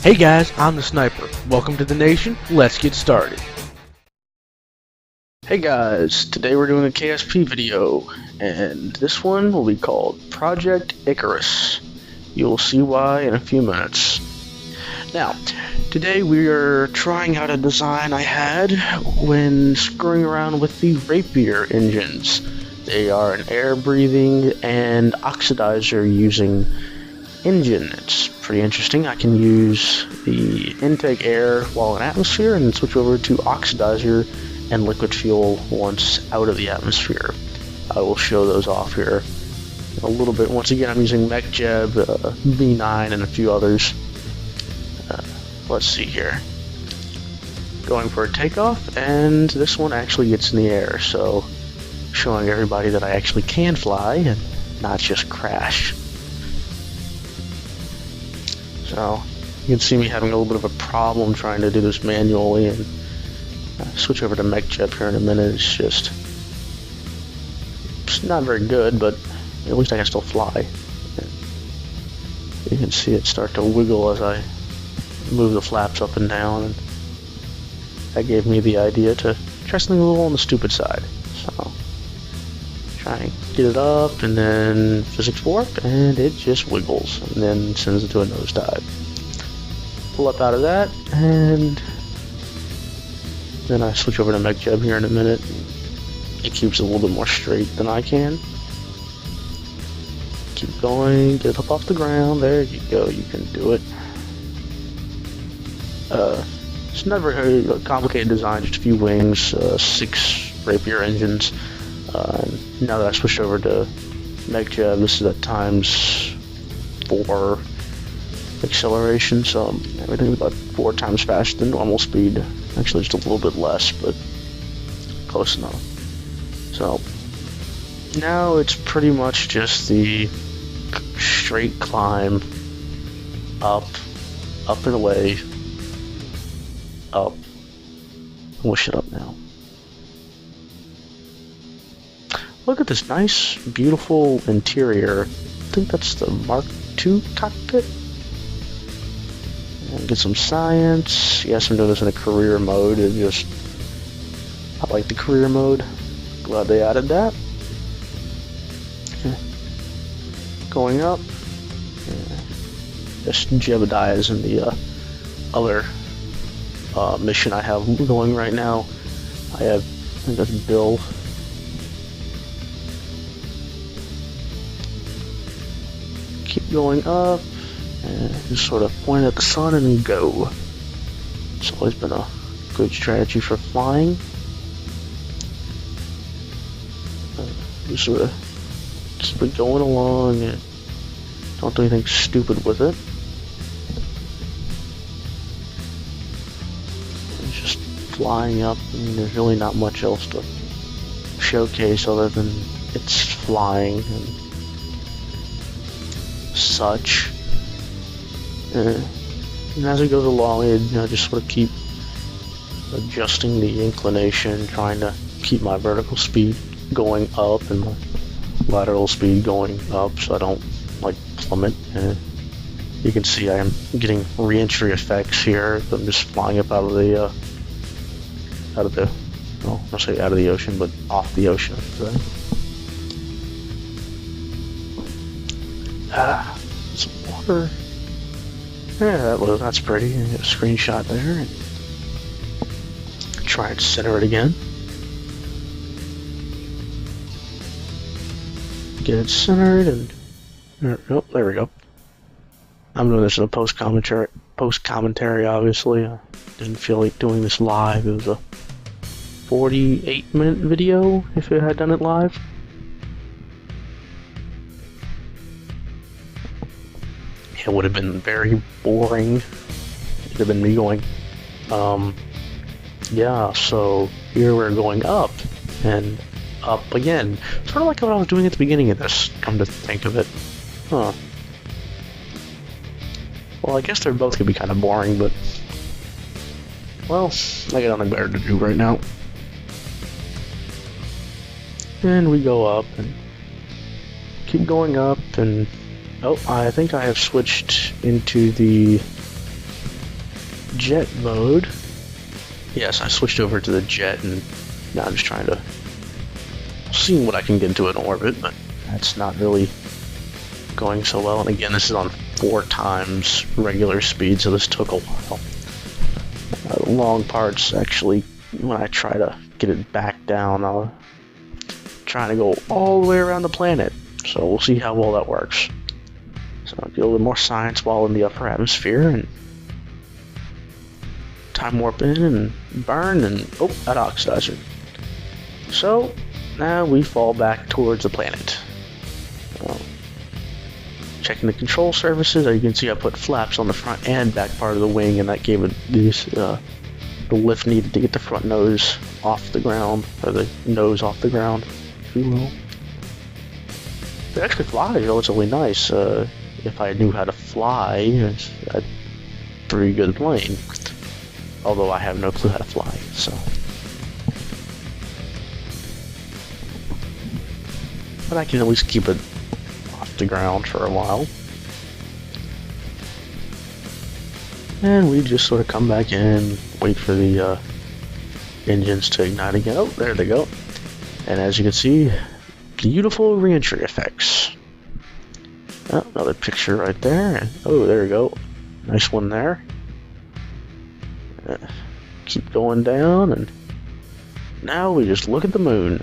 Hey guys, I'm the Sniper. Welcome to the nation. Let's get started. Hey guys, today we're doing a KSP video, and this one will be called Project Icarus. You'll see why in a few minutes. Now, today we are trying out a design I had when screwing around with the Rapier engines. They are an air-breathing and oxidizer using engine. It's pretty interesting. I can use the intake air while in atmosphere and then switch over to oxidizer and liquid fuel once out of the atmosphere. I will show those off here in a little bit. Once again, I'm using MechJeb, V9, and a few others. Let's see here. Going for a takeoff, and this one actually gets in the air, so showing everybody that I actually can fly and not just crash. So you can see me having a little bit of a problem trying to do this manually, and switch over to MechJeb here in a minute. It's not very good, but at least I can still fly. You can see it start to wiggle as I move the flaps up and down, and that gave me the idea to try something a little on the stupid side. So try and get it up, and then physics warp, and it just wiggles, and then sends it to a nosedive. Pull up out of that, and then I switch over to MechJeb here in a minute. It keeps it a little bit more straight than I can. Keep going, get up off the ground. There you go, you can do it. It's not very complicated design, just a few wings, 6 Rapier engines. Now that I switched over to MechJeb, this is at ×4 acceleration, so everything's about 4 times faster than normal speed. Actually, just a little bit less, but close enough. So now it's pretty much just the straight climb up and away, up. We'll shut up now. Look at this nice, beautiful interior. I think that's the Mark II cockpit. And get some science. Yes, I'm doing this in a career mode. I like the career mode. Glad they added that. Going up. Just Jebediah is in the other mission I have going right now. I think that's Bill. Keep going up. And just sort of point at the sun and go. It's always been a good strategy for flying. Just sort of keep it going along and don't do anything stupid with it. It's just flying up, and there's really not much else to showcase other than it's flying and such. And as it goes along, it just sort of keep adjusting the inclination, trying to keep my vertical speed going up and my lateral speed going up, so I don't plummet. And you can see I am getting re-entry effects here. I'm just flying up out of the well, I'll say out of the ocean, but off the ocean. Some water. Yeah, that's pretty. A screenshot there. And try and center it again. Get it centered, and oh, there we go. I'm doing this in a post commentary. Obviously, I didn't feel like doing this live. It was a 48-minute video if I had done it live. It would have been very boring. It would have been me going, yeah, so here we're going up and up again. Sort of like what I was doing at the beginning of this, come to think of it. Huh. Well, I guess they're both gonna be kind of boring, but well, I got nothing better to do right now. And we go up and keep going up, and oh, I think I have switched into the jet mode. Yes, I switched over to the jet, and now I'm just trying to see what I can get into an orbit, but that's not really going so well. And again, this is on 4 times regular speed, so this took a while. Long parts, actually, when I try to get it back down, I'm trying to go all the way around the planet. So we'll see how well that works. So I'll do a little more science while in the upper atmosphere, and time warp in and burn, and oh, that oxidizer. So now we fall back towards the planet. Checking the control surfaces, as you can see I put flaps on the front and back part of the wing, and that gave it these the lift needed to get the front nose off the ground, or the nose off the ground, if you will. It actually flies relatively nice. If I knew how to fly, it's a pretty good plane. Although I have no clue how to fly, so. But I can at least keep it off the ground for a while. And we just sort of come back in, wait for the engines to ignite again. Oh, there they go. And as you can see, beautiful re-entry effects. Oh, another picture right there. Oh, there we go. Nice one there. Keep going down, and now we just look at the moon.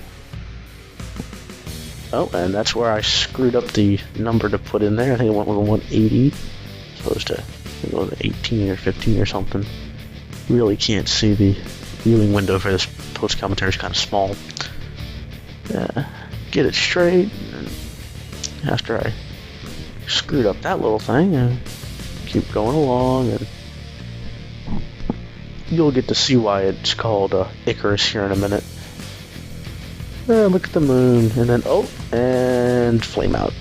Oh, and that's where I screwed up the number to put in there. I think it went with a 180, opposed to 18 or 15 or something. Really can't see the viewing window for this post commentary is kind of small. Get it straight. And after I screwed up that little thing, keep going along, and you'll get to see why it's called Icarus here in a minute. Look at the moon, and then and flame out.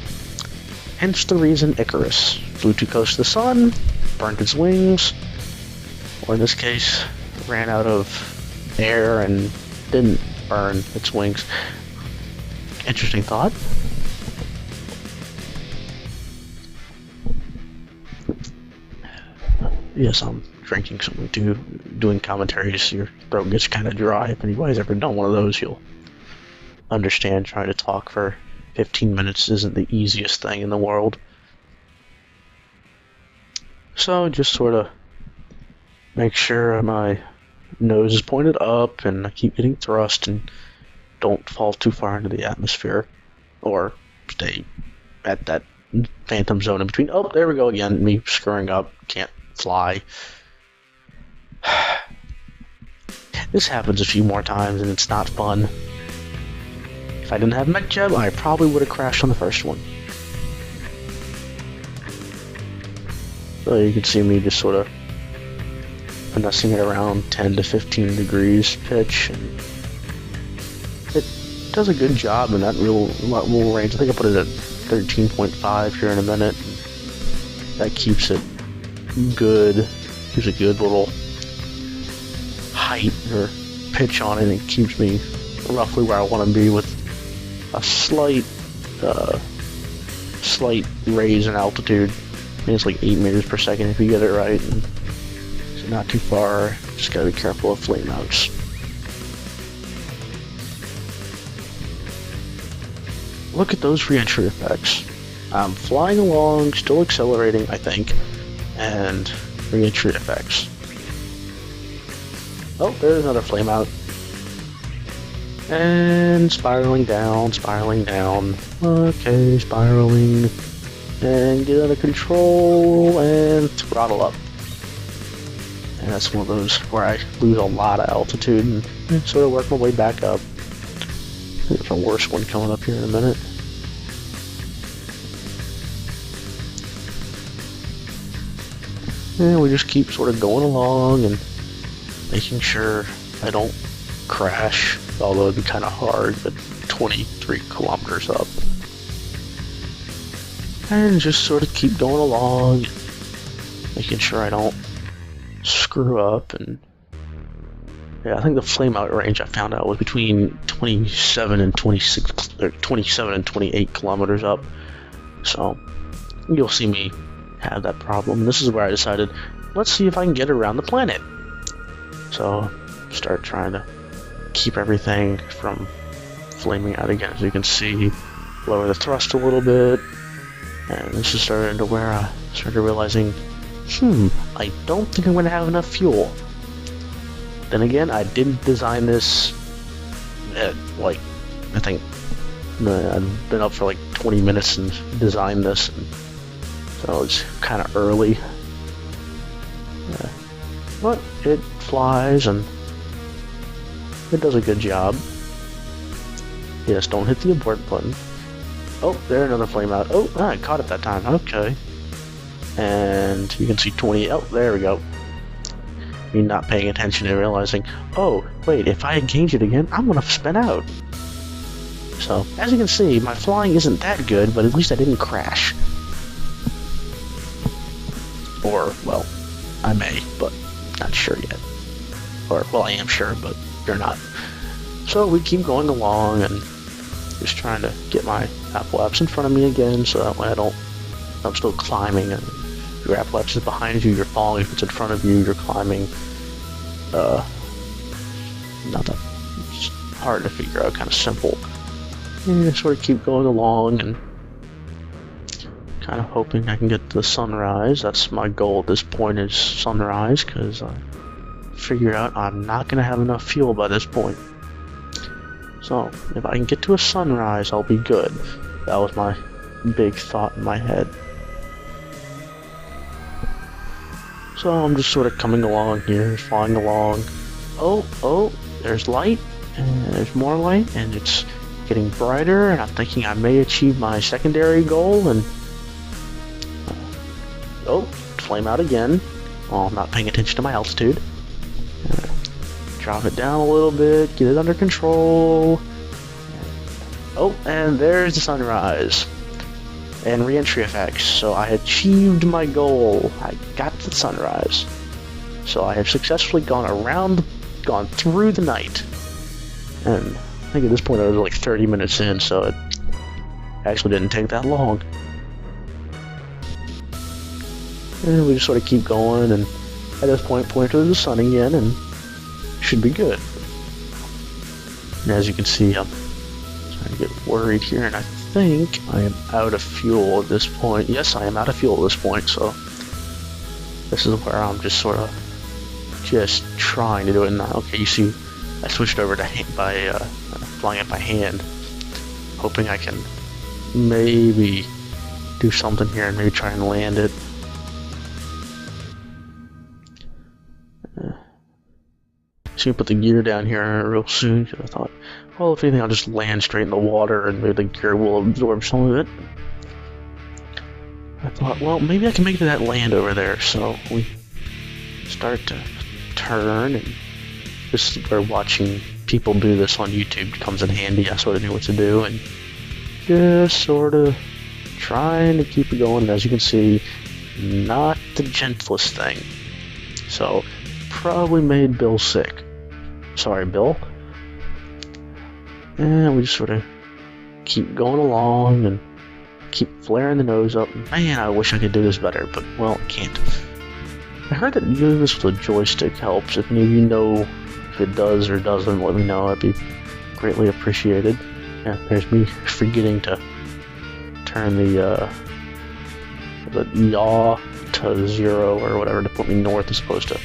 Hence the reason Icarus flew too close to the sun, burned its wings, or in this case, ran out of air and didn't burn its wings. Interesting thought. Yes, I'm drinking something too. Doing commentaries, your throat gets kind of dry. If anybody's ever done one of those, you'll understand trying to talk for 15 minutes isn't the easiest thing in the world. So just sort of make sure my nose is pointed up and I keep getting thrust and don't fall too far into the atmosphere, or stay at that phantom zone in between. Oh, there we go again, me screwing up, can't fly. This happens a few more times and it's not fun. If I didn't have MechJeb, I probably would have crashed on the first one. So you can see me just sort of finessing it around 10 to 15 degrees pitch, and it does a good job in that real range. I think I put it at 13.5 here in a minute. That keeps it good, gives a good little height or pitch on it, and it keeps me roughly where I want to be with a slight raise in altitude. I think it's like 8 meters per second if you get it right, and so not too far. Just gotta be careful of flame outs. Look at those re-entry effects. I'm flying along, still accelerating, I think, and re-entry effects. Oh, there's another flame out. And spiraling down, spiraling down. Okay, spiraling. And get under control and throttle up. And that's one of those where I lose a lot of altitude and sort of work my way back up. There's a worse one coming up here in a minute. And we just keep sort of going along and making sure I don't crash, although it'd be kind of hard, but 23 kilometers up. And just sort of keep going along, making sure I don't screw up. And yeah, I think the flame out range I found out was between 27 and 26, or 27 and 28 kilometers up. So you'll see me have that problem. This is where I decided let's see if I can get around the planet. So, start trying to keep everything from flaming out again. As you can see, lower the thrust a little bit, and this is starting to where I started realizing, I don't think I'm going to have enough fuel. Then again, I didn't design this at, like, I think I've been up for like 20 minutes and designed this, and so it's kind of early. But it flies and it does a good job. Yes, don't hit the abort button. Oh, there, another flame out. Oh, I caught it that time. Okay. And you can see 20. Oh, there we go. Me not paying attention and realizing, oh, wait, if I engage it again, I'm gonna spin out. So, as you can see, my flying isn't that good, but at least I didn't crash. Or, well, I may, but not sure yet. Or, well, I am sure, but you're not. So we keep going along and just trying to get my apoapse in front of me again, so that way I'm still climbing, and if your apoapse is behind you, you're falling. If it's in front of you, you're climbing. Not that it's hard to figure out, kind of simple. And sort of keep going along and kind of hoping I can get to the sunrise. That's my goal at this point, is sunrise, because I figured out I'm not going to have enough fuel by this point. So, if I can get to a sunrise, I'll be good. That was my big thought in my head. So I'm just sort of coming along here, flying along. Oh, there's light, and there's more light, and it's getting brighter, and I'm thinking I may achieve my secondary goal, and oh, flame out again. Oh, I'm not paying attention to my altitude. Drop it down a little bit, get it under control. Oh, and there's the sunrise. And re-entry effects. So I achieved my goal. I got to the sunrise. So I have successfully gone through the night. And I think at this point I was like 30 minutes in, so it actually didn't take that long. And we just sort of keep going, and at this point point to the sun again, and should be good. And as you can see, I'm starting to get worried here, and I think I am out of fuel at this point. Yes, I am out of fuel at this point, so this is where I'm just sort of just trying to do it now. Okay, you see, I switched over to flying it by hand, hoping I can maybe do something here and maybe try and land it. So you put the gear down here real soon, because I thought, well, if anything, I'll just land straight in the water and maybe the gear will absorb some of it. I thought, well, maybe I can make it to that land over there. So we start to turn, and this is where watching people do this on YouTube comes in handy. I sort of knew what to do, and just sort of trying to keep it going. And as you can see, not the gentlest thing. So probably made Bill sick. Sorry, Bill. And we just sort of keep going along and keep flaring the nose up. Man, I wish I could do this better, but, well, I can't. I heard that doing this with a joystick helps. If any of you know if it does or doesn't, let me know. That'd be greatly appreciated. Yeah, there's me forgetting to turn the yaw to 0 or whatever to put me north as opposed to, I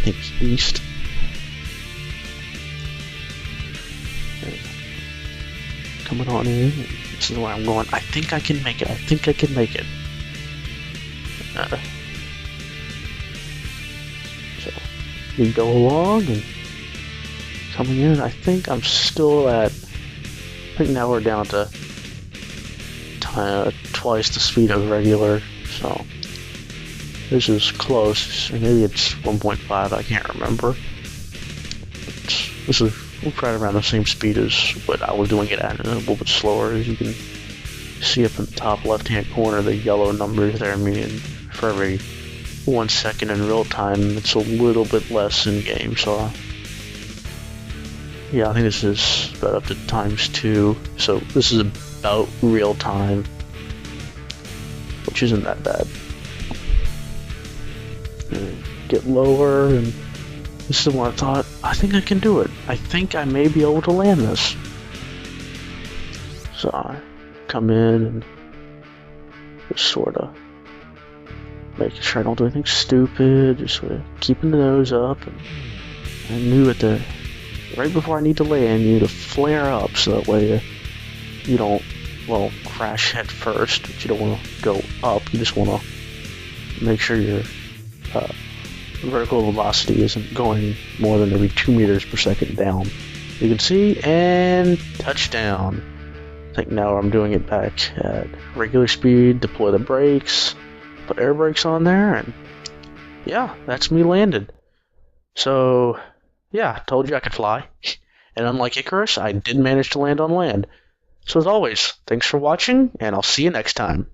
think, east. Coming on in. This is where I'm going. I think I can make it. I think I can make it. So we go along and coming in. I think I'm still at. I think now we're down to twice the speed of regular. So this is close. Or maybe it's 1.5. I can't remember. This is right around the same speed as what I was doing it at, a little bit slower. As you can see up in the top left-hand corner, the yellow numbers there, meaning for every 1 second in real time, it's a little bit less in game. So yeah, I think this is about up to ×2. So this is about real time, which isn't that bad. and get lower, and this is when I thought, I think I can do it. I think I may be able to land this. So I come in and just sort of making sure I don't do anything stupid, just sort of keeping the nose up. And I knew right before I need to land, you need to flare up so that way you don't, well, crash head first, but you don't want to go up. You just want to make sure your vertical velocity isn't going more than every 2 meters per second down. You can see, and touchdown. I think now I'm doing it back at regular speed, deploy the brakes, put air brakes on there, and yeah, that's me landed. So, yeah, told you I could fly. And unlike Icarus, I did manage to land on land. So as always, thanks for watching, and I'll see you next time.